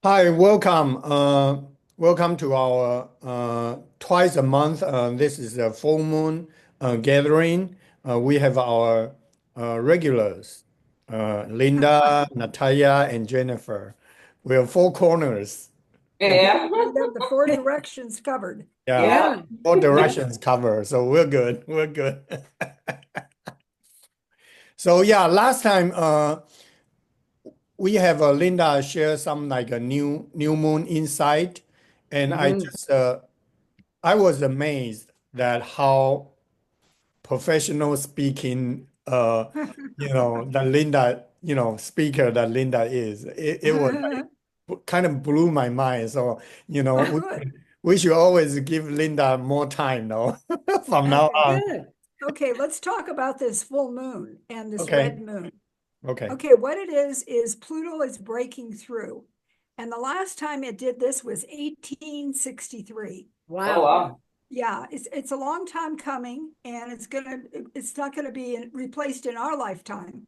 Hi, welcome. Welcome to our twice a month. This is a full moon gathering. We have our regulars, Linda, Natalia, and Jennifer. We have four corners. Yeah, Yeah. we have the four directions covered. Yeah, Yeah. four directions cover. So we're good. We're good. So yeah, last time we have Linda share some like a new moon insight, and Hmm. I was amazed that how professional speaking, that Linda, speaker that Linda is. It was kind of blew my mind. So, Good. we should always give Linda more time, though, from now Okay. on. Good. Okay, let's talk about this full moon and this Okay. red moon. Okay. Okay, what it is Pluto is breaking through. And the last time it did this was 1863. Wow. So Wow. yeah, it's a long time coming, and it's not gonna be replaced in our lifetime.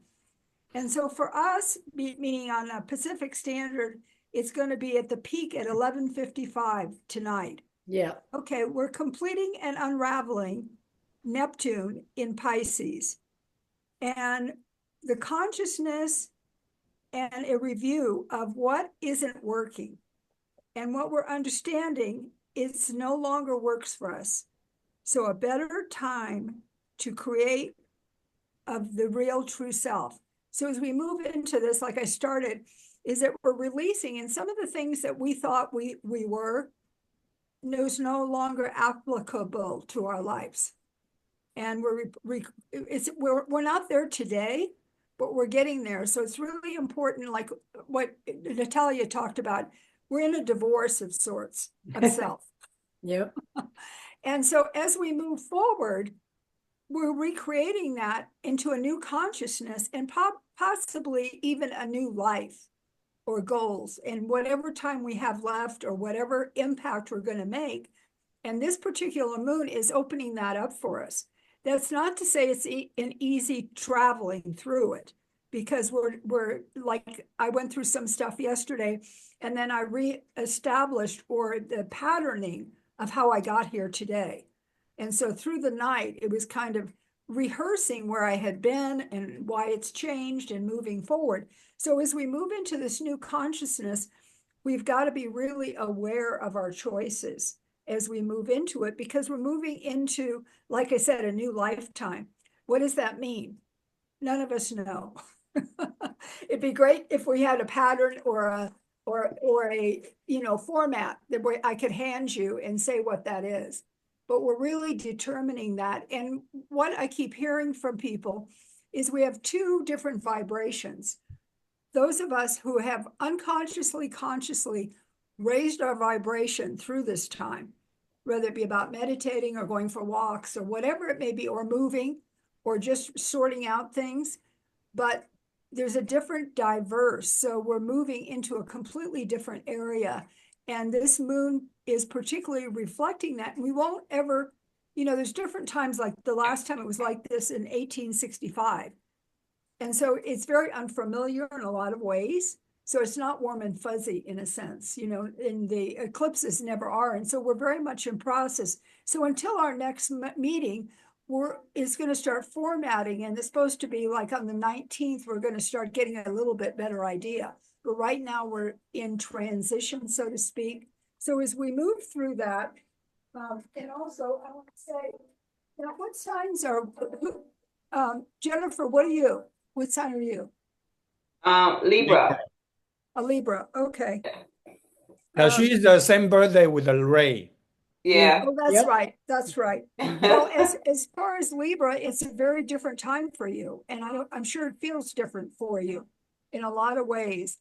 And so for us, meaning on a Pacific Standard, it's going to be at the peak at 11:55 tonight. Yeah. Okay, we're completing and unraveling Neptune in Pisces. And the consciousness and a review of what isn't working and what we're understanding it's no longer works for us. So a better time to create of the real true self. So as we move into this, like I started, is that we're releasing, and some of the things that we thought we were is no longer applicable to our lives. And we're not there today, but we're getting there. So it's really important, like what Natalia talked about. We're in a divorce of sorts of self. Yep. And so as we move forward, we're recreating that into a new consciousness and possibly even a new life or goals and whatever time we have left or whatever impact we're going to make. And this particular moon is opening that up for us. That's not to say it's an easy traveling through it, because we're like I went through some stuff yesterday, and then I reestablished or the patterning of how I got here today. And so through the night, it was kind of rehearsing where I had been and why it's changed and moving forward. So as we move into this new consciousness, we've got to be really aware of our choices as we move into it, because we're moving into, like I said, a new lifetime. What does that mean? None of us know. It'd be great if we had a pattern or a format that I could hand you and say what that is. But we're really determining that. And what I keep hearing from people is we have two different vibrations. Those of us who have unconsciously, consciously raised our vibration through this time, whether it be about meditating or going for walks or whatever it may be, or moving or just sorting out things. But there's a different diverse. So we're moving into a completely different area. And this moon is particularly reflecting that. And we won't ever, there's different times, like the last time it was like this in 1865. And so it's very unfamiliar in a lot of ways. So it's not warm and fuzzy in a sense, and the eclipses never are. And so we're very much in process. So until our next meeting, is going to start formatting, and it's supposed to be like on the 19th, we're going to start getting a little bit better idea. But right now we're in transition, so to speak. So as we move through that, and also I want to say, now what signs are, Jennifer, what are you? What sign are you? Libra. A Libra. Okay. She's the same birthday with Ray. Yeah. Oh, that's Yep. right. That's right. Well, as far as Libra, it's a very different time for you, and I'm sure it feels different for you in a lot of ways.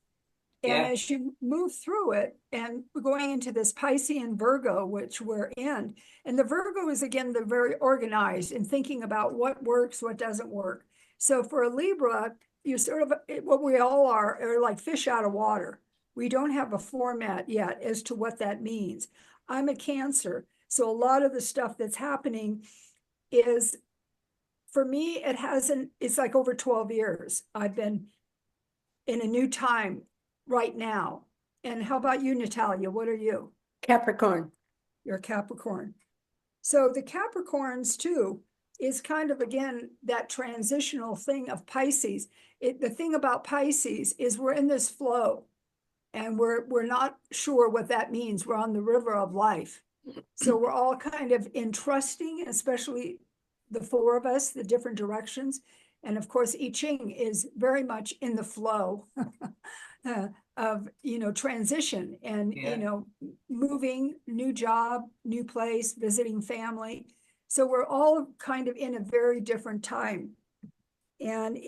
And Yeah. as you move through it, and we're going into this Piscean Virgo, which we're in, and the Virgo is again the very organized and thinking about what works, what doesn't work. So for a Libra, you sort of what we all are like fish out of water. We don't have a format yet as to what that means. I'm a Cancer, so a lot of the stuff that's happening is, for me, it hasn't. It's like over 12 years. I've been in a new time right now. And how about you, Natalia? What are you? Capricorn. You're a Capricorn. So the Capricorns too is kind of, again, that transitional thing of Pisces. The thing about Pisces is we're in this flow and we're not sure what that means. We're on the river of life. So we're all kind of entrusting, especially the four of us, the different directions. And of course, Yicheng is very much in the flow of, transition and, moving, new job, new place, visiting family. So we're all kind of in a very different time. And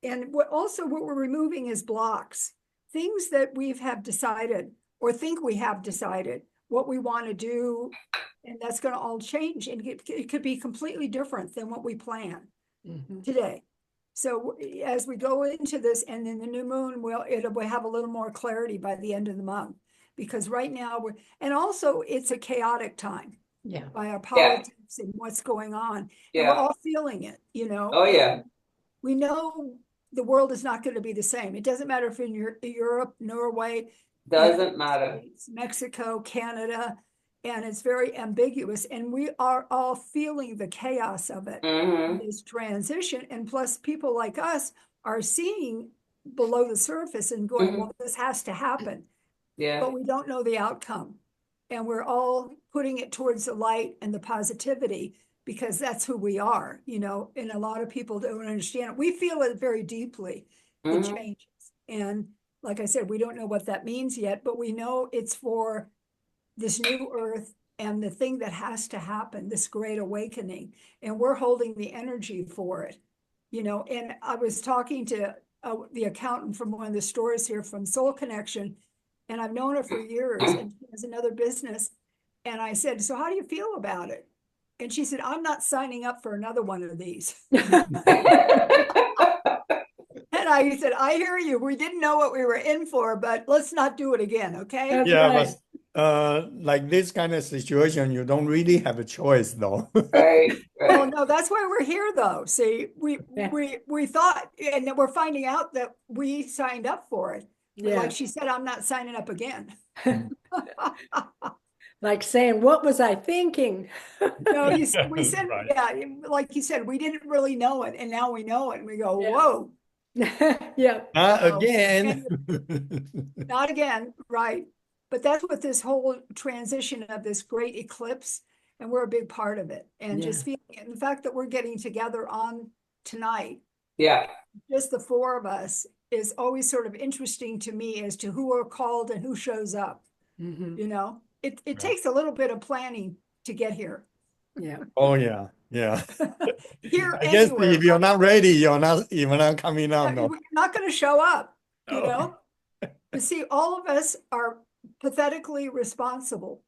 what we're removing is blocks, things that we have decided or think we have decided what we want to do. And that's going to all change. And it could be completely different than what we plan today. So as we go into this, and then the new moon will have a little more clarity by the end of the month, because right now and also it's a chaotic time. Yeah. By our politics and what's going on. Yeah. And we're all feeling it, Oh, yeah. We know the world is not going to be the same. It doesn't matter if in Europe, Norway, Doesn't matter. States, Mexico, Canada, and it's very ambiguous. And we are all feeling the chaos of it, this transition. And plus, people like us are seeing below the surface and going, well, this has to happen. Yeah. But we don't know the outcome. And we're all putting it towards the light and the positivity, because that's who we are, and a lot of people don't understand it. We feel it very deeply, the changes. And like I said, we don't know what that means yet, but we know it's for this new earth and the thing that has to happen, this great awakening. And we're holding the energy for it, and I was talking to the accountant from one of the stores here from Soul Connection, and I've known her for years, and she has another business. And I said, so how do you feel about it? And she said, I'm not signing up for another one of these. And I said, I hear you. We didn't know what we were in for, but let's not do it again, okay? That's Yeah, right. but like this kind of situation, you don't really have a choice, though. Right. Well, no, that's why we're here, though. See, we thought, and then we're finding out that we signed up for it. Yeah. Like she said, I'm not signing up again. Like saying, what was I thinking? No, we said, Right. yeah, like you said, we didn't really know it, and now we know it, and we go, Yeah. whoa. Yeah. Not So, again. Not again, right? But that's what this whole transition of this great eclipse, and we're a big part of it. And just feeling it. And the fact that we're getting together on tonight, Yeah. just the four of us, is always sort of interesting to me as to who are called and who shows up. It takes a little bit of planning to get here. Yeah. Oh yeah, yeah. Here, I guess anywhere. if you're not ready, you're not coming out. No. You're not going to show up, Oh. You see, all of us are pathetically responsible.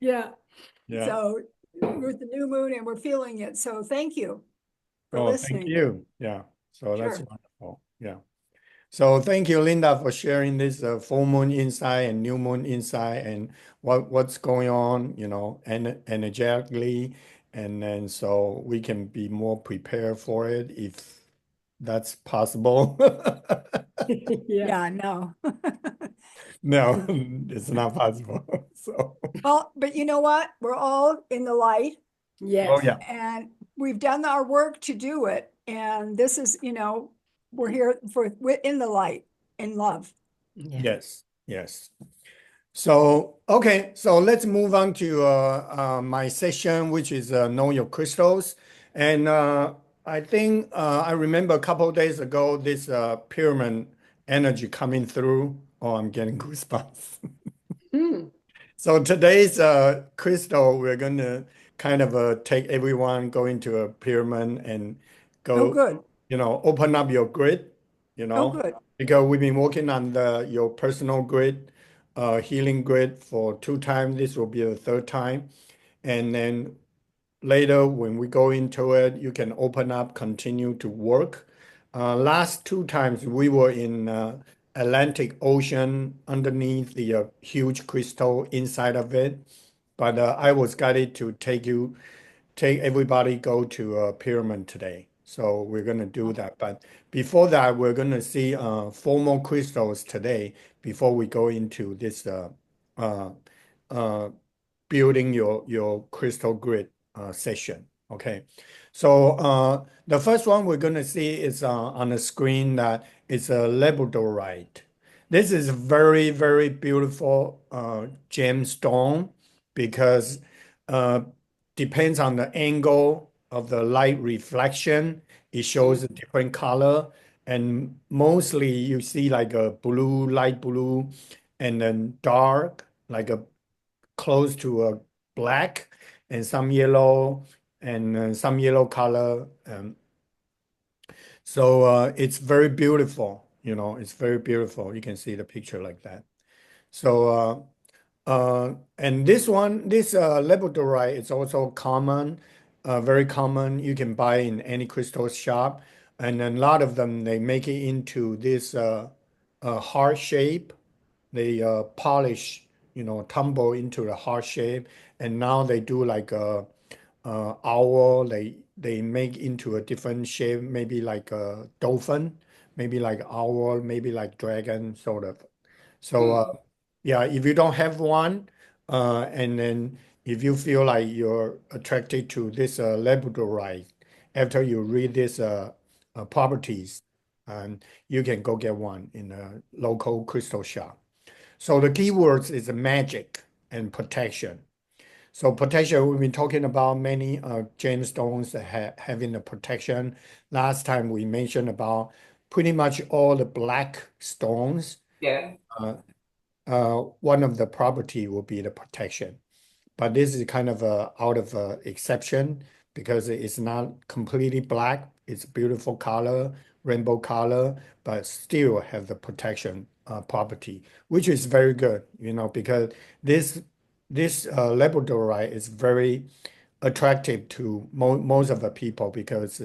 Yeah. Yeah. So with the new moon, and we're feeling it. So thank you for Oh, listening. thank you. Yeah. So that's Sure. wonderful. Yeah. So thank you, Linda, for sharing this full moon insight and new moon insight and what's going on, energetically, and then so we can be more prepared for it if that's possible. Yeah. No. No, it's not possible. So, Well, but you know what? We're all in the light, Yes. oh yeah. and we've done our work to do it. And this is, we're here we're in the light, in love. Yeah. Yes, yes. So, okay, so let's move on to my session, which is Know Your Crystals. And I think I remember a couple of days ago, this pyramid energy coming through. Oh, I'm getting goosebumps. Hmm. So today's crystal, we're going to kind of take everyone go into a pyramid and Oh, go, good. open up your grid, Oh, good. because we've been working on your personal grid, healing grid for 2 times. This will be the third time. And then later when we go into it, you can open up, continue to work. Last 2 times we were in Atlantic Ocean underneath the huge crystal inside of it. But I was guided to take everybody go to a pyramid today. So we're going to do that. But before that, we're going to see 4 more crystals today before we go into this uh, uh, building your crystal grid session. Okay. So the first one we're going to see is on the screen that it's a Labradorite. This is very, very beautiful gemstone because uh, depends on the angle of the light reflection. It shows a different color, and mostly you see like a blue, light blue, and then dark, like a close to a black, and some yellow, and some yellow color. So it's very beautiful. It's very beautiful. You can see the picture like that. So and this Labradorite is also common, very common. You can buy in any crystal shop, and then a lot of them they make it into this heart shape. They polish, tumble into the heart shape, and now they do like a, owl. They make into a different shape, maybe like a dolphin, maybe like owl, maybe like dragon, sort of. So yeah, if you don't have one, and then if you feel like you're attracted to this Labradorite, after you read these properties, you can go get one in a local crystal shop. So the keywords is magic and protection. So protection, we've been talking about many gemstones that having the protection. Last time we mentioned about pretty much all the black stones. Yeah. One of the property will be the protection. But this is kind of a out of a exception because it's not completely black. It's beautiful color, rainbow color, but still have the protection property, which is very good, because this Labradorite is very attractive to most of the people because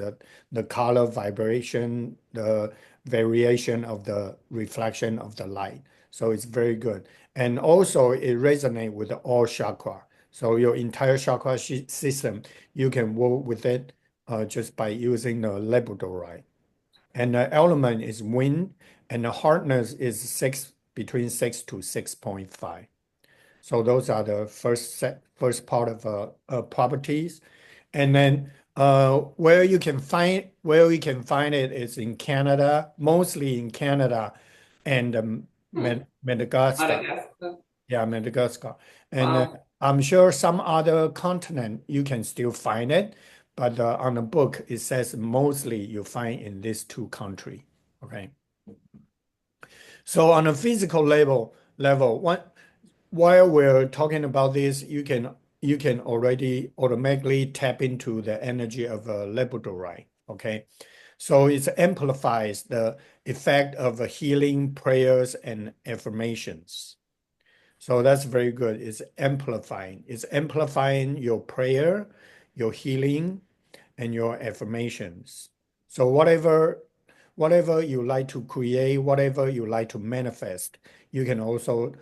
the color vibration, the variation of the reflection of the light. So it's very good. And also it resonates with all chakra. So your entire chakra system, you can work with it just by using the Labradorite. And the element is wind, and the hardness is between 6 to 6.5. So those are the first part of properties. And then where you can find it is in Canada, mostly in Canada and Madagascar. Madagascar. Yeah, Madagascar. And Wow. I'm sure some other continent you can still find it, but on the book it says mostly you find in these 2 countries. Okay. So on a physical level, while we're talking about this, you can already automatically tap into the energy of a Labradorite. Okay. So it amplifies the effect of healing prayers and affirmations. So that's very good. It's amplifying. It's amplifying your prayer, your healing, and your affirmations. So whatever you like to create, whatever you like to manifest, you can also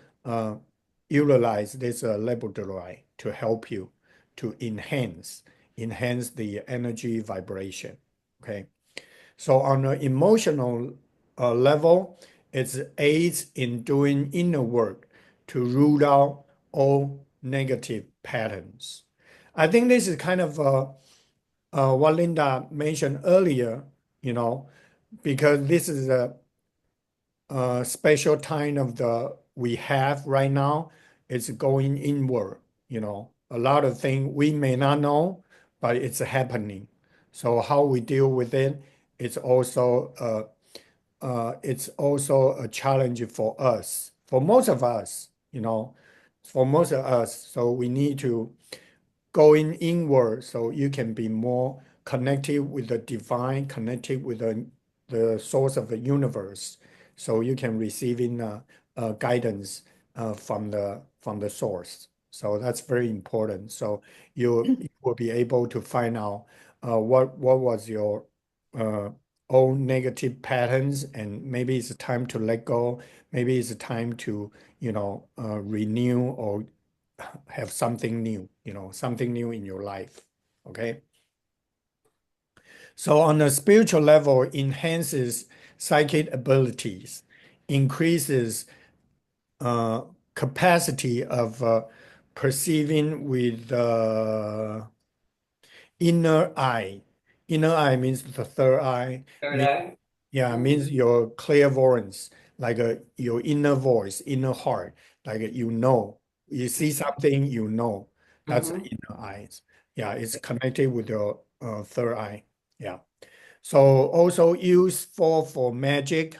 utilize this Labradorite to help you to enhance the energy vibration. Okay. So on an emotional level, it aids in doing inner work to root out all negative patterns. I think this is kind of what Linda mentioned earlier, because this is a special time of the we have right now. It's going inward, a lot of things we may not know, but it's happening. So how we deal with it, it's also a challenge for us, for most of us, for most of us. So we need to going inward so you can be more connected with the divine, connected with the source of the universe. So you can receive in guidance from the source. So that's very important. So you will be able to find out what was your uh, own negative patterns, and maybe it's time to let go. Maybe it's time to renew or have something new, something new in your life. Okay. So on a spiritual level, enhances psychic abilities, increases capacity of perceiving with inner eye. Inner eye means the third eye. Third eye. Yeah, means your clairvoyance, like your inner voice, inner heart, like you see something, that's Mm-hmm. inner eyes. Yeah, it's connected with your third eye. Yeah. So also used for magic,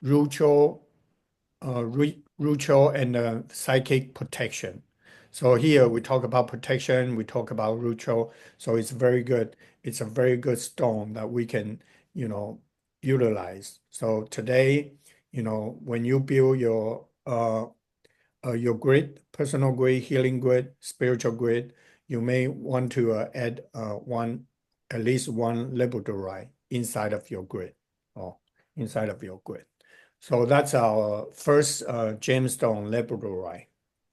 ritual, ritual and psychic protection. So here we talk about protection, we talk about ritual. So it's very good. It's a very good stone that we can, utilize. So today, when you build your grid, personal grid, healing grid, spiritual grid, you may want to add at least one Labradorite inside of your grid or inside of your grid. So that's our first gemstone, Labradorite.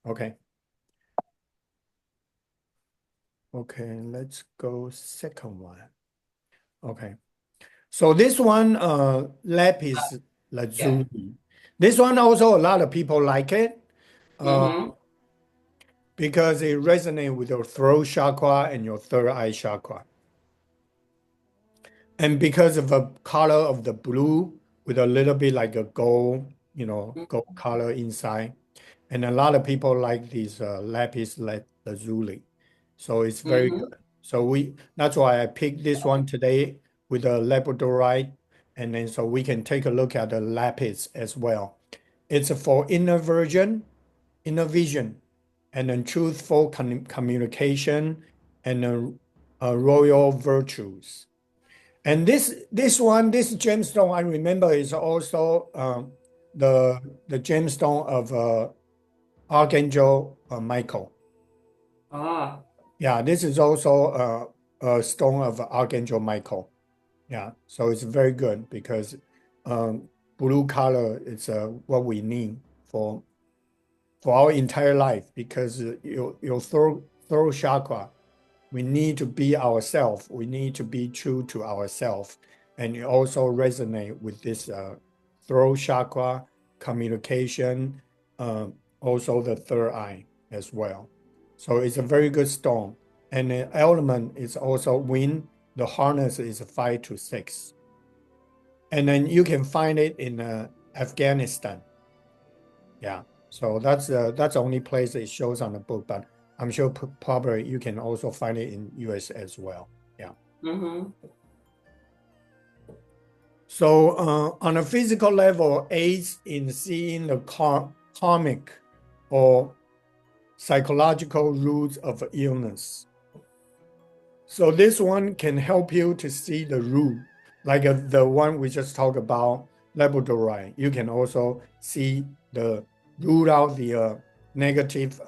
Okay. Okay, let's go second one. Okay. So this one, Lapis Lazuli. This one also a lot of people like it Mm-hmm. because it resonates with your throat chakra and your third eye chakra. And because of the color of the blue with a little bit like a gold, gold color inside. And a lot of people like this Lapis Lazuli. So it's very Mm-hmm. good. So that's why I picked this one today with a Labradorite. And then so we can take a look at the Lapis as well. It's for inner vision, and then truthful communication and royal virtues. And this gemstone, I remember, is also the gemstone of Archangel Michael. Ah. Yeah, this is also a stone of Archangel Michael. Yeah, so it's very good because blue color is what we need for our entire life because your throat chakra, we need to be ourselves. We need to be true to ourselves. And it also resonate with this throat chakra, communication, also the third eye as well. So it's a very good stone. And the element is also wind. The hardness is 5 to 6. And then you can find it in Afghanistan. Yeah. So that's the only place it shows on the book, but I'm sure probably you can also find it in US as well. Yeah. Mm-hmm. So on a physical level, aids in seeing the karmic or psychological roots of illness. So this one can help you to see the root, like the one we just talked about, Labradorite. You can also see the root out the negative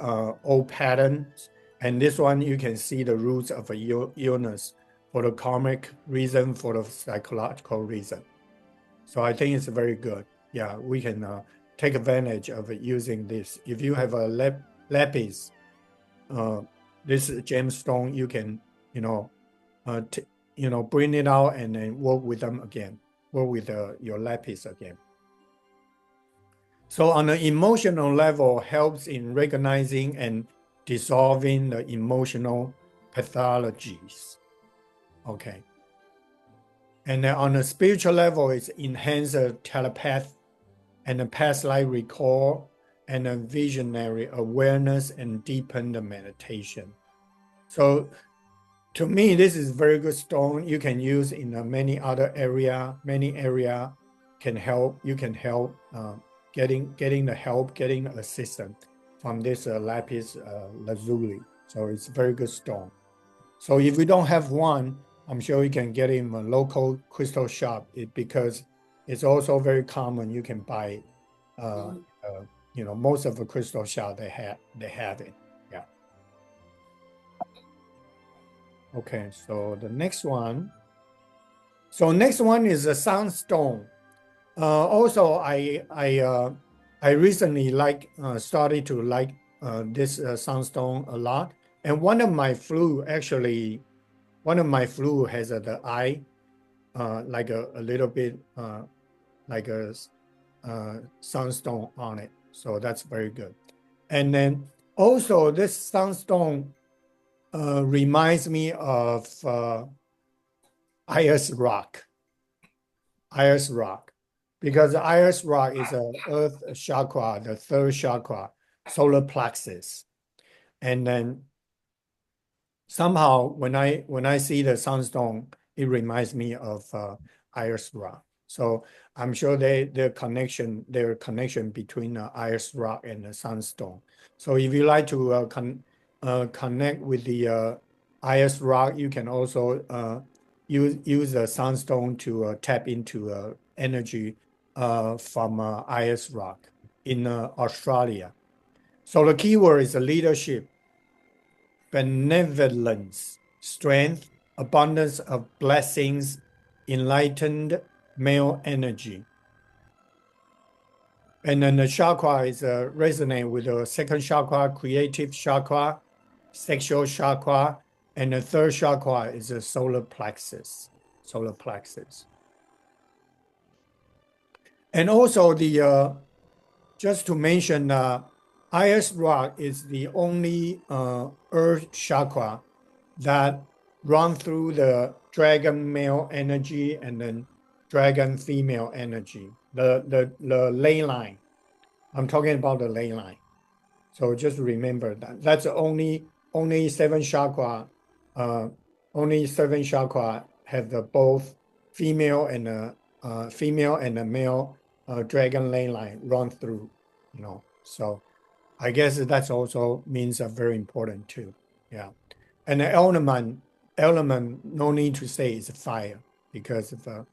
old patterns. And this one, you can see the roots of a illness for the karmic reason, for the psychological reason. So I think it's very good. Yeah, we can take advantage of using this. If you have a lapis, this gemstone, you can, bring it out and then work with them again, work with your lapis again. So on an emotional level, helps in recognizing and dissolving the emotional pathologies. Okay. And then on a spiritual level, it's enhance the telepath and the past life recall and a visionary awareness and deepen the meditation. So to me, this is very good stone. You can use in many other area. Many area can help. You can help getting the help, getting assistance from this lapis lazuli. So it's very good stone. So if we don't have one, I'm sure you can get it in a local crystal shop because it's also very common. You can buy it. Most of the crystal shop they have it. Yeah. Okay, so the next one. So next one is a Sunstone. Also, I recently started to like this Sunstone a lot. And one of my flu has the eye like a little bit like a sunstone on it. So that's very good. And then also this sunstone reminds me of ice rock. Ice rock, because ice rock is a earth chakra, the third chakra, solar plexus. And then somehow when I see the sunstone, it reminds me of ice rock. So I'm sure their connection between ice rock and the sunstone. So if you like to connect with the ice rock, you can also use the sunstone to tap into energy from ice rock in Australia. So the keyword is leadership, benevolence, strength, abundance of blessings, enlightened male energy. And then the chakra is resonate with the second chakra, creative chakra, sexual chakra, and the third chakra is the solar plexus. Solar plexus. And also the just to mention, ice rock is the only earth chakra that run through the dragon male energy and then dragon female energy, the ley line. I'm talking about the ley line. So just remember that. That's only seven chakra. Only seven chakra have the both female and the male dragon ley line run through. So I guess that's also means very important too. Yeah. And the element, no need to say is fire because of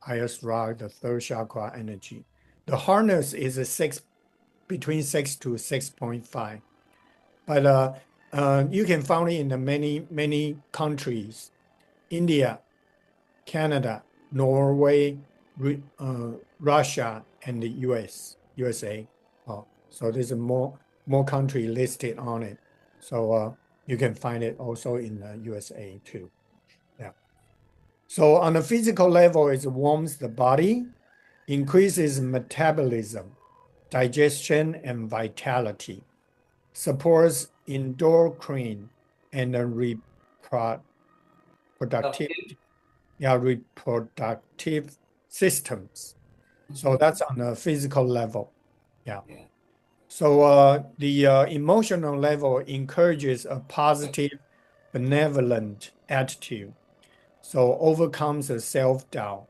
ice rock, the third chakra energy. The hardness is between 6 to 6.5. But you can find it in the many countries: India, Canada, Norway, Russia, and the USA. So there's more country listed on it. So you can find it also in the USA too. Yeah. So on a physical level, it warms the body, increases metabolism, digestion, and vitality, supports endocrine and reproductive systems. So that's on a physical level. Yeah. So the emotional level encourages a positive, benevolent attitude. So overcomes the self-doubt.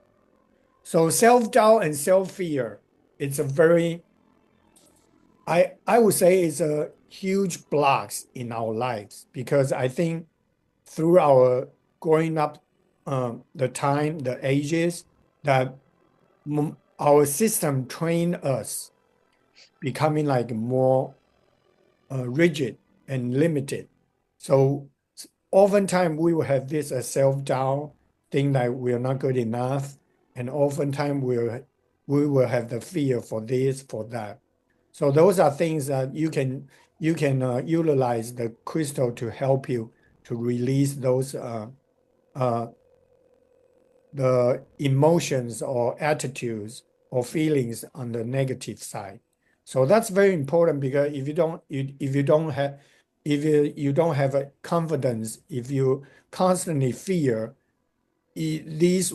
So self-doubt and self-fear, it's a very, I would say it's a huge blocks in our lives, because I think through our growing up, the ages, that our system trained us becoming like more rigid and limited. So oftentimes we will have this self-doubt, think that we are not good enough, and oftentimes we will have the fear for this, for that. So those are things that you can utilize the crystal to help you to release those the emotions or attitudes or feelings on the negative side. So that's very important, because if you don't have a confidence, if you constantly fear, these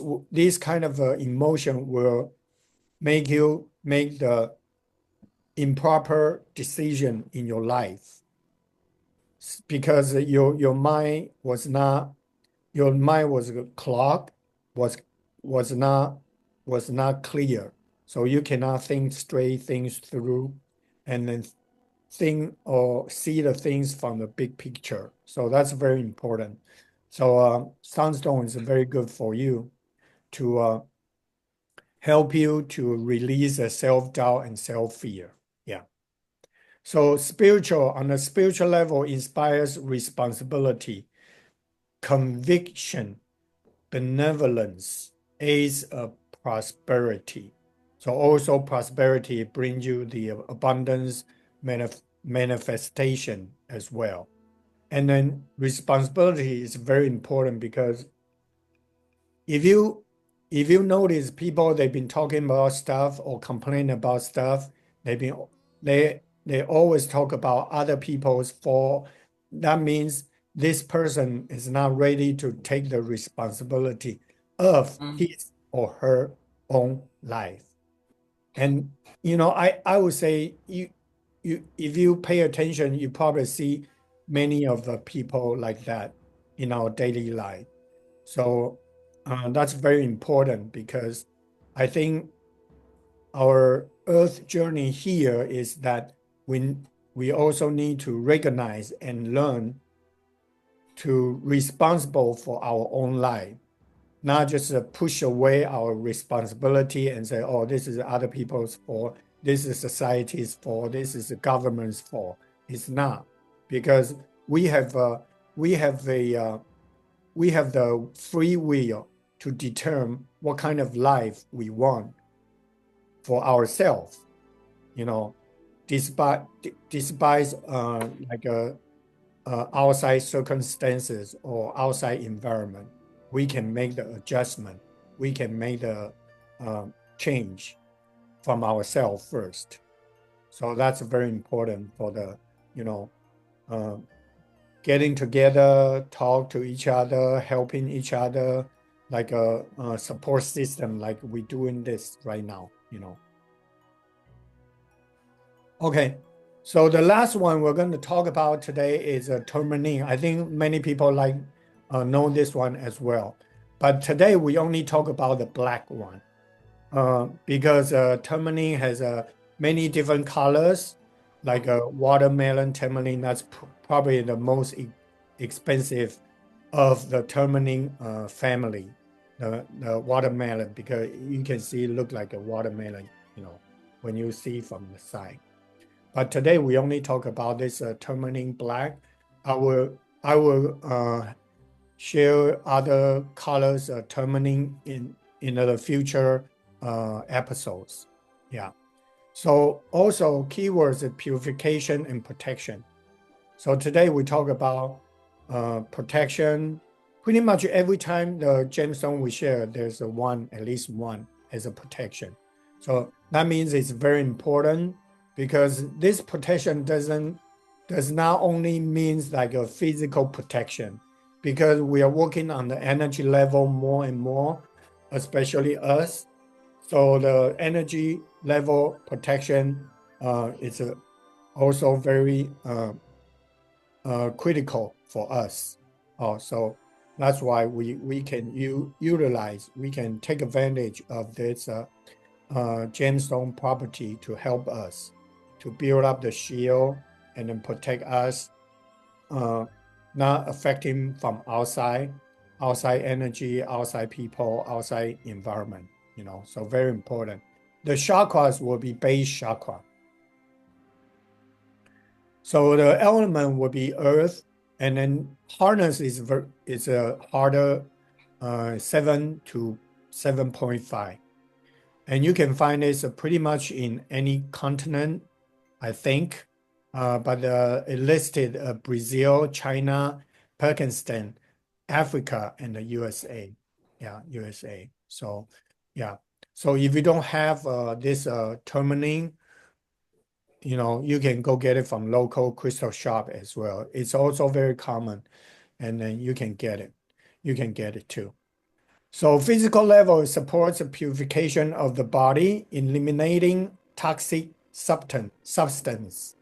kind of emotion will make you make the improper decision in your life, because your mind was clogged, was not clear. So you cannot think straight things through, and then think or see the things from the big picture. So that's very important. So Sunstone is very good for you to help you to release the self-doubt and self-fear. Yeah. So on a spiritual level, inspires responsibility, conviction, benevolence, aids of prosperity. So also prosperity brings you the abundance manifestation as well. And then responsibility is very important, because if you notice people they've been talking about stuff or complain about stuff, they always talk about other people's fault. That means this person is not ready to take the responsibility of his or her own life. And I would say you if you pay attention, you probably see many of the people like that in our daily life. So that's very important because I think our Earth journey here is that we also need to recognize and learn to responsible for our own life, not just push away our responsibility and say, oh, this is other people's fault, this is society's fault, this is the government's fault. It's not, because we have the free will to determine what kind of life we want for ourselves, despite outside circumstances or outside environment. We can make the adjustment. We can make the change from ourselves first. So that's very important for the, getting together, talk to each other, helping each other, like a support system, like we're doing this right now, Okay, so the last one we're going to talk about today is Tourmaline. I think many people know this one as well. But today we only talk about the black one because Tourmaline has many different colors, like a watermelon tourmaline. That's probably the most expensive of the tourmaline family, the watermelon, because you can see it look like a watermelon, when you see from the side. But today we only talk about this tourmaline black. I will share other colors tourmaline in the future episodes. Yeah. So also keywords are purification and protection. So today we talk about protection. Pretty much every time the gemstone we share, there's at least one as a protection. So that means it's very important, because this protection does not only means like a physical protection, because we are working on the energy level more and more, especially us. So the energy level protection is also very critical for us. So that's why we can we can take advantage of this gemstone property to help us to build up the shield and then protect us, not affecting from outside energy, outside people, outside environment, so very important. The chakras will be base chakra. So the element will be earth, and then hardness is a harder 7 to 7.5. And you can find this pretty much in any continent, I think, but it listed Brazil, China, Pakistan, Africa, and the USA. Yeah, USA. So, yeah. So if you don't have this tourmaline, you can go get it from local crystal shop as well. It's also very common, and then you can get it. You can get it too. So physical level supports the purification of the body, eliminating toxic substance.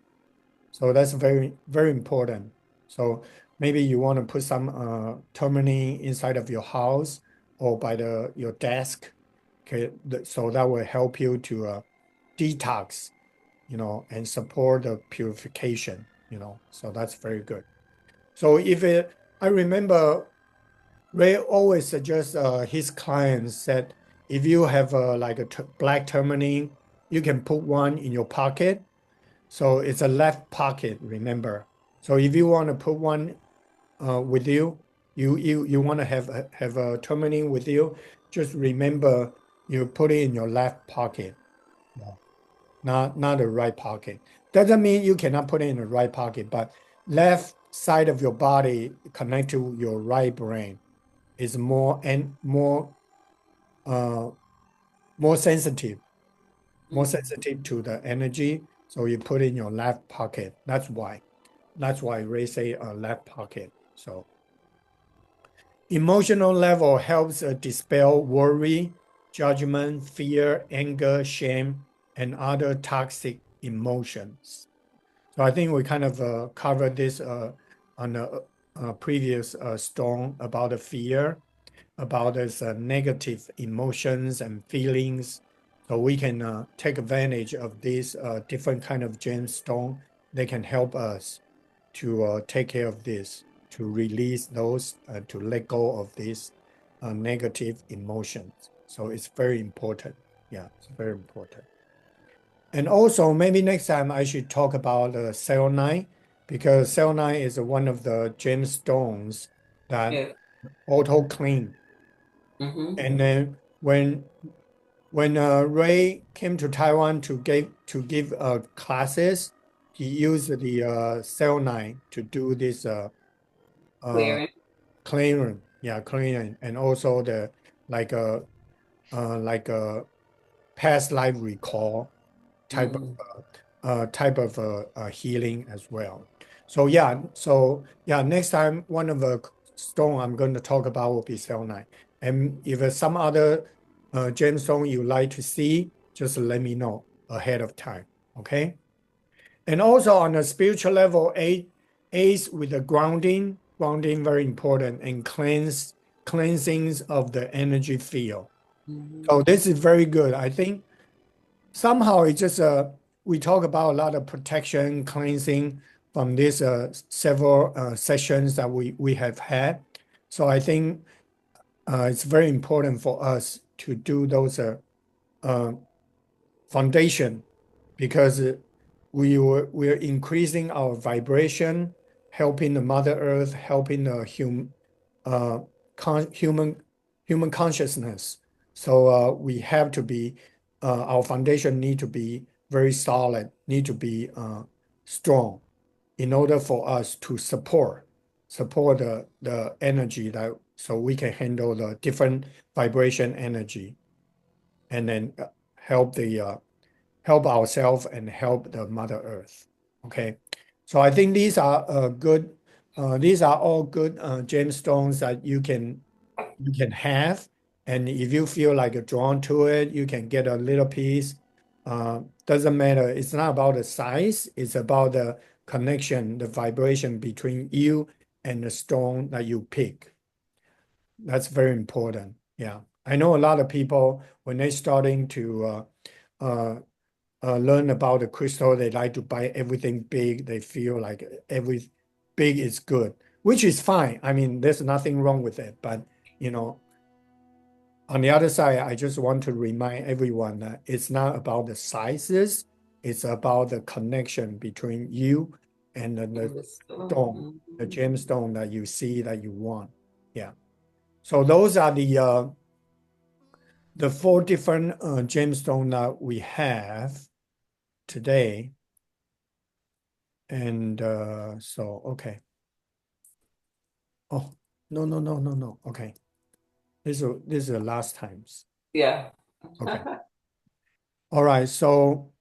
So that's very, very important. So maybe you want to put some tourmaline inside of your house or by your desk. Okay, so that will help you to detox, and support the purification, so that's very good. So I remember Ray always suggests his clients that if you have like a black tourmaline, you can put one in your pocket. So it's a left pocket, remember. So if you want to put one with you, you want to have a tourmaline with you, just remember you put it in your left pocket, not the right pocket. Doesn't mean you cannot put it in the right pocket, but left side of your body connect to your right brain. is more sensitive to the energy. So you put in your left pocket. That's why they say left pocket. So emotional level helps dispel worry, judgment, fear, anger, shame, and other toxic emotions. So I think we kind of covered this on a previous stone about the fear, about this negative emotions and feelings. So we can take advantage of these different kind of gemstone. They can help us to take care of this, to release those, to let go of these negative emotions. So it's very important. Yeah, it's very important. And also, maybe next time I should talk about selenite, because selenite is one of the gemstones that Yeah. auto clean. And then when Ray came to Taiwan to give classes, he used the selenite to do this Clearing. clearing, clearing, and also the like a past life recall type of healing as well. So next time one of the stone I'm going to talk about will be selenite. And if there's some other gemstone you like to see, just let me know ahead of time. Okay. And also on a spiritual level, eight with the grounding very important, and cleansings of the energy field. So this is very good. I think somehow it's just we talk about a lot of protection, cleansing from these several sessions that we have had. So I think it's very important for us to do those foundation, because we're increasing our vibration, helping the Mother Earth, helping the human consciousness. So we have to be our foundation need to be very solid, need to be strong, in order for us to support the energy that, so we can handle the different vibration energy, and then help ourselves and help the Mother Earth. Okay, so I think these are good. These are all good gemstones that you can have, and if you feel like drawn to it, you can get a little piece. Doesn't matter. It's not about the size. It's about the connection, the vibration between you and the stone that you pick. That's very important. Yeah, I know a lot of people, when they're starting to learn about the crystal, they like to buy everything big. They feel like every big is good, which is fine. I mean, there's nothing wrong with it. But, on the other side, I just want to remind everyone that it's not about the sizes. It's about the connection between you and the stone, the gemstone that you see that you want. Yeah. So those are the 4 different gemstones that we have today. And so, okay. Oh, no. Okay. This is the last times. Yeah. Okay. All right. So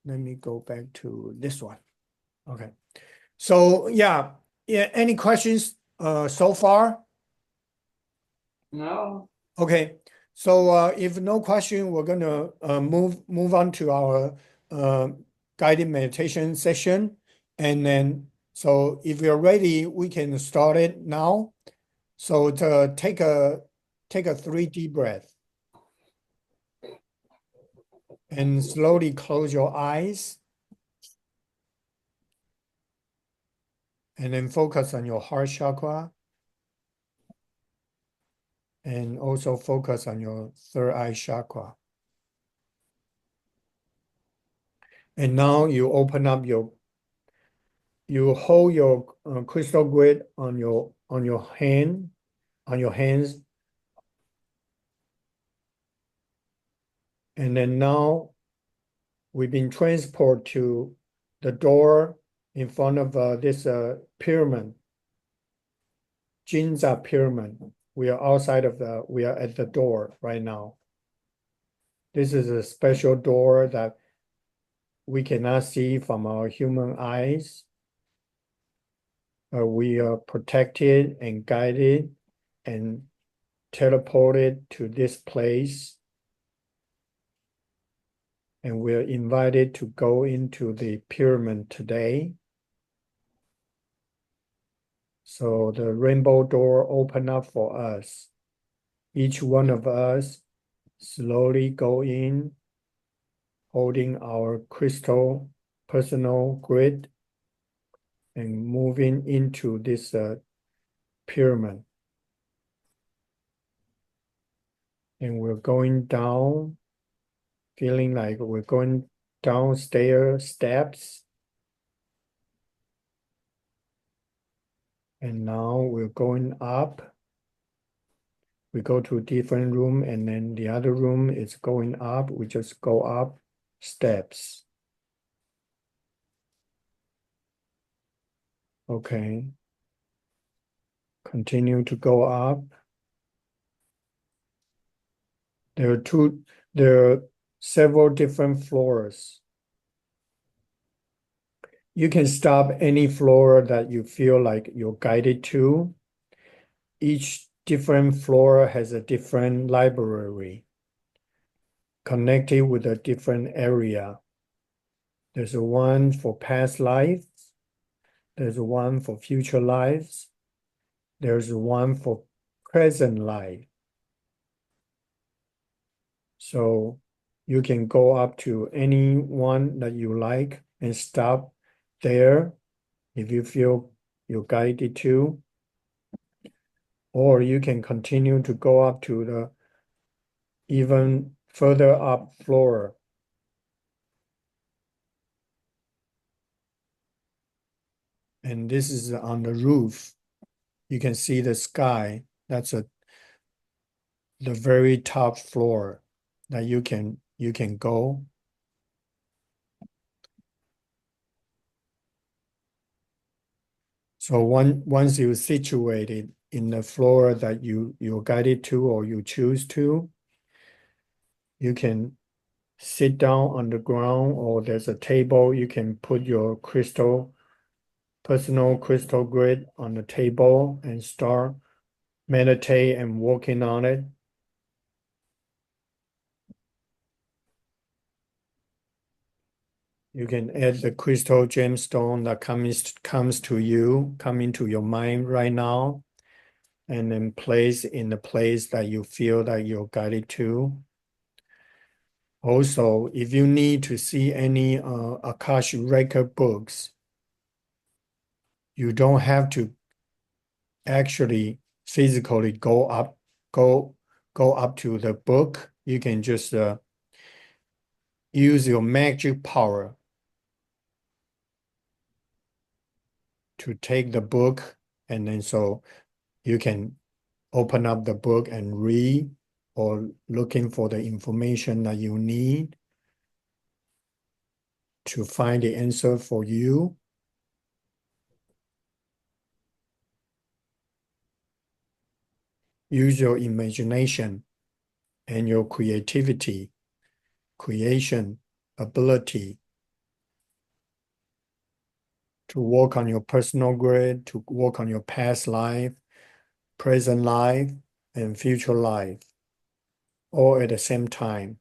let me go back to this one. Okay. So yeah. Any questions so far? No. Okay. So if no question, we're gonna move on to our guided meditation session, and then so if you're ready, we can start it now. So to take a 3 deep breath, and slowly close your eyes, and then focus on your heart chakra, and also focus on your third eye chakra. And now you open up you hold your crystal grid on your hands. And then now we've been transported to the door in front of this pyramid, Ginza Pyramid. we are outside of we are at the door right now. This is a special door that we cannot see from our human eyes. We are protected and guided and teleported to this place. And we're invited to go into the pyramid today. So the rainbow door opened up for us. Each one of us slowly go in, holding our crystal personal grid and moving into this pyramid. And we're going down, feeling like we're going downstairs steps. And now we're going up. We go to a different room, and then the other room is going up. We just go up steps. Okay. Continue to go up. There are several different floors. You can stop any floor that you feel like you're guided to. Each different floor has a different library connected with a different area. There's a one for past lives. There's a one for future lives. There's a one for present life. So you can go up to any one that you like and stop there if you feel you're guided to. Or you can continue to go up to the even further up floor. And this is on the roof. You can see the sky. That's the very top floor that you can go. So once you're situated in the floor that you're guided to or you choose to, you can sit down on the ground, or there's a table. You can put your personal crystal grid on the table and start meditate and working on it. You can add the crystal gemstone that comes to you, come into your mind right now, and then place in the place that you feel that you're guided to. Also, if you need to see any Akashic record books, you don't have to actually physically go up to the book. You can just use your magic power to take the book, and then so you can open up the book and read, or looking for the information that you need to find the answer for you. Use your imagination and your creativity, creation ability to work on your personal grid, to work on your past life, present life, and future life, all at the same time,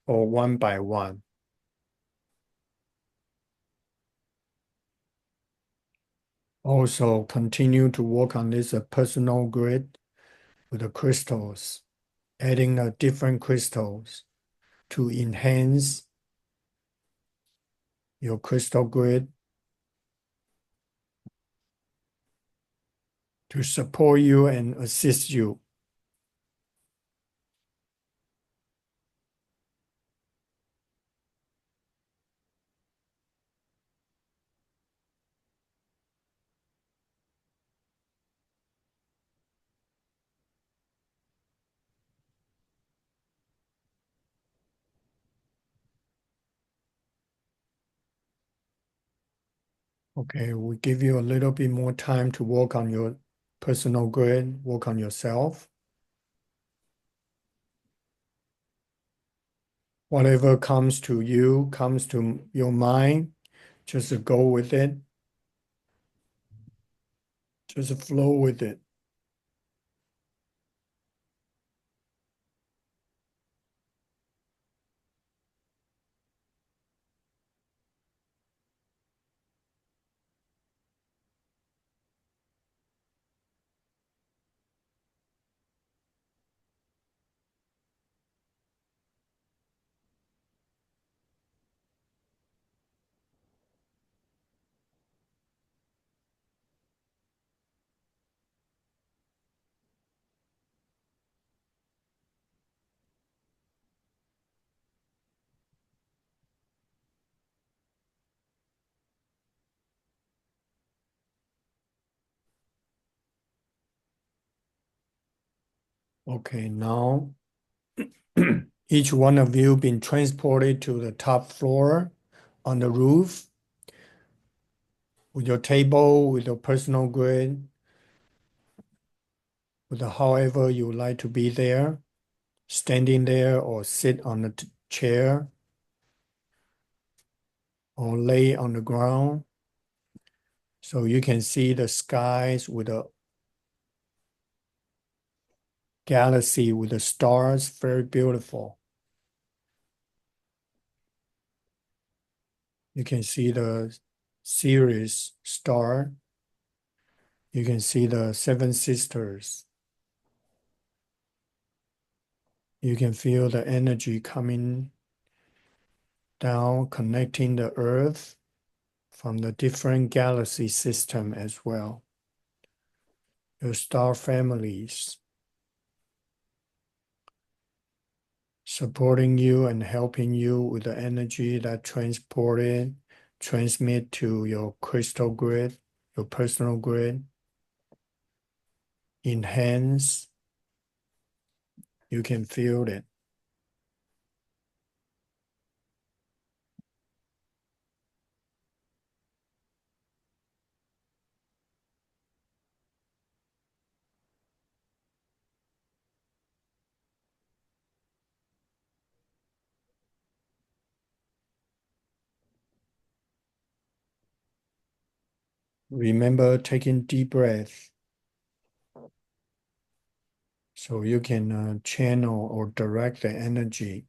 or one by one. Also, continue to work on this personal grid with the crystals, adding different crystals to enhance your crystal grid, to support you and assist you. Okay, we give you a little bit more time to work on your personal grid, work on yourself. Whatever comes to you, comes to your mind, just go with it. Just flow with it. Okay, now each one of you been transported to the top floor on the roof with your table, with your personal grid, with however you like to be there, standing there or sit on the chair or lay on the ground. So you can see the skies with a galaxy with the stars, very beautiful. You can see the Sirius star. You can see the Seven Sisters. You can feel the energy coming down, connecting the Earth from the different galaxy system as well. Your star families supporting you and helping you with the energy that transmit to your crystal grid, your personal grid. Enhance, you can feel it. Remember taking deep breath so you can channel or direct the energy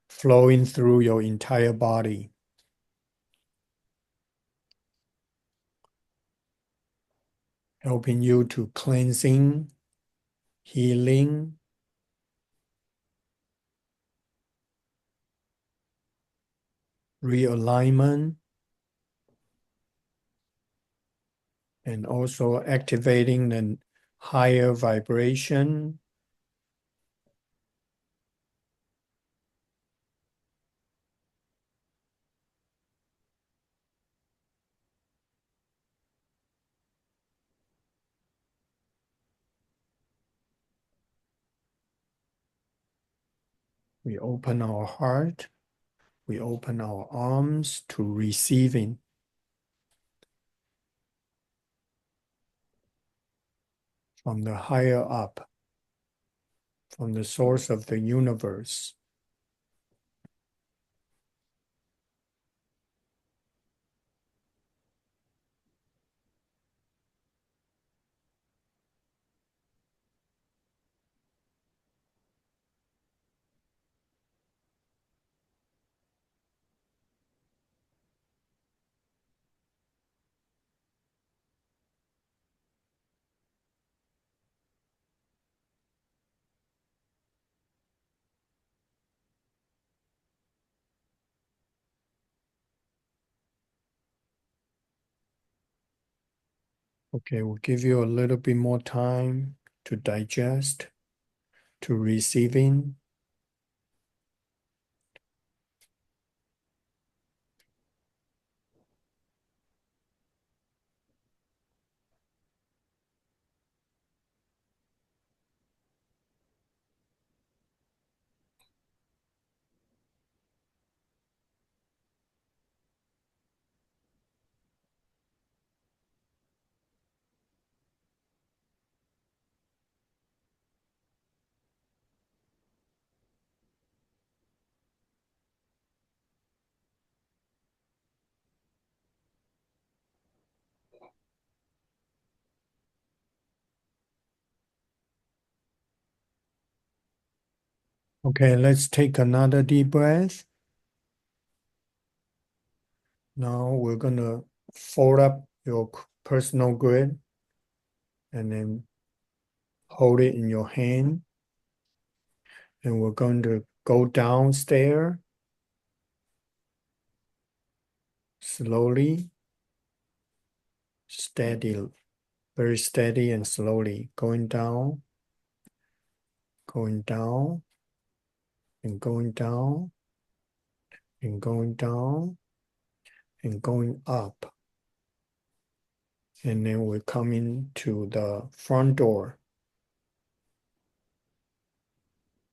flowing through your entire body. Helping you to cleansing, healing, realignment, and also activating the higher vibration. We open our heart, we open our arms to receiving from the higher up, from the source of the universe. Okay, we'll give you a little bit more time to digest, to receiving. Okay, let's take another deep breath. Now we're gonna fold up your personal grid and then hold it in your hand. And we're going to go downstairs slowly, steady, very steady and slowly going down, and going down, and going down, and going up. And then we're coming to the front door.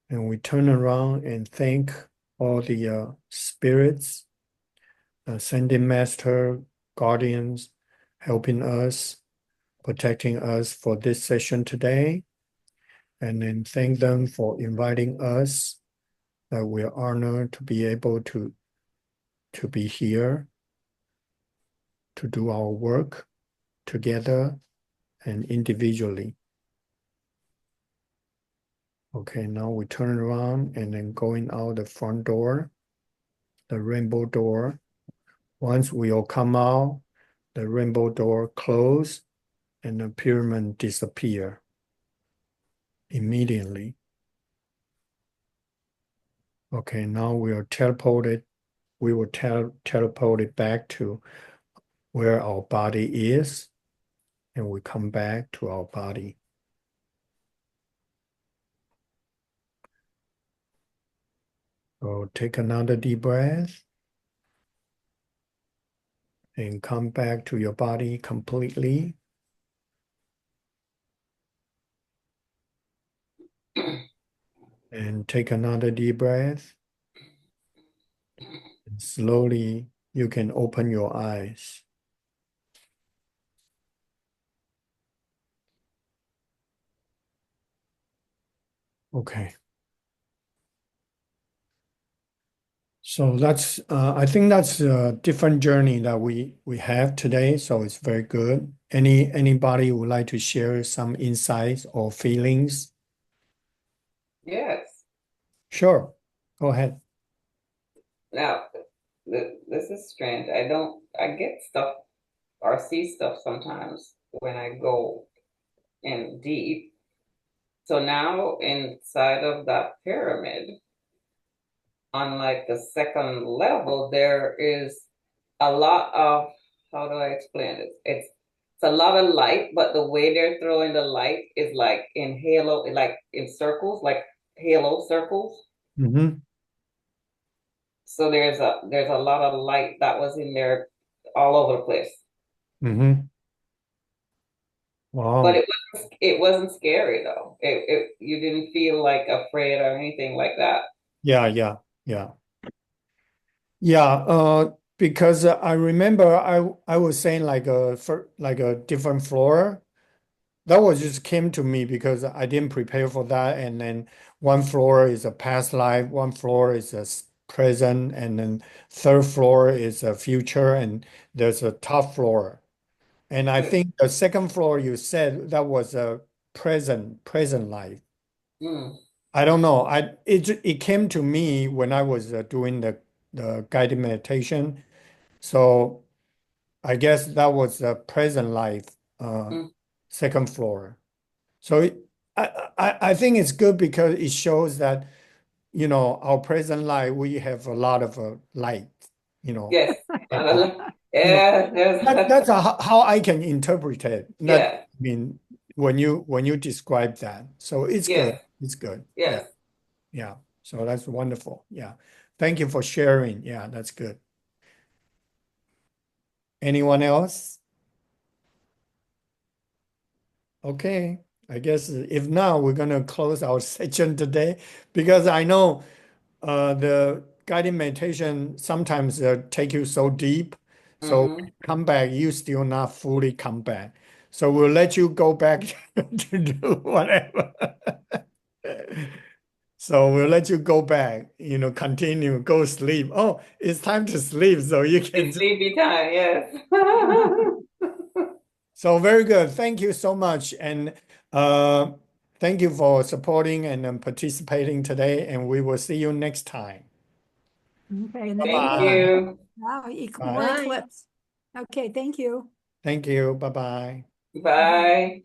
And we turn around and thank all the spirits, ascending master, guardians, helping us, protecting us for this session today. And then thank them for inviting us, that we're honored to be able to be here, to do our work together and individually. Okay, now we turn around and then going out the front door, the rainbow door. Once we all come out, the rainbow door close and the pyramid disappear immediately. Okay, now we are teleported. We will teleported back to where our body is, and we come back to our body. So take another deep breath and come back to your body completely. And take another deep breath. And slowly you can open your eyes. Okay. So that's, I think that's a different journey that we have today. So it's very good. Anybody would like to share some insights or feelings? Yes. Sure. Go ahead. Now, this is strange. I get stuff or see stuff sometimes when I go in deep. So now inside of that pyramid, on like the second level, there is a lot of, how do I explain it? It's a lot of light, but the way they're throwing the light is like in halo, like in circles, like halo circles. Mm-hmm. So there's a lot of light that was in there all over the place. Mm-hmm. But Wow. it wasn't scary though. You didn't feel like afraid or anything like that. Yeah. Because I remember I was saying like a different floor. That was just came to me because I didn't prepare for that. And then one floor is a past life, one floor is a present, and then third floor is a future, and there's a top floor. And I think the second floor you said that was a present life. Mm. I don't know. It came to me when I was doing the guided meditation. So I guess that was the present life, Mm. second floor. So I think it's good because it shows that, our present life, we have a lot of light, Yes. you know, Yeah, that's how I can interpret it. yeah, I mean, when you describe that. So it's good. yes, It's good. Yeah. yes. Yeah. So that's wonderful. Yeah. Thank you for sharing. Yeah, that's good. Anyone else? Okay. I guess if not, we're going to close our session today because I know the guided meditation sometimes take you so deep. So when Mm-hmm. you come back, you still not fully come back. So we'll let you go back to do whatever. So we'll let you go back, continue, go sleep. Oh, it's time to sleep. So you can. It's sleepy time, yes. So very good. Thank you so much. And thank you for supporting and participating today, and we will see you next time. Okay, and the Thank Bye. you. Wow, Bye. more Bye. eclipse. Okay, thank you. Thank you. Bye-bye. Bye.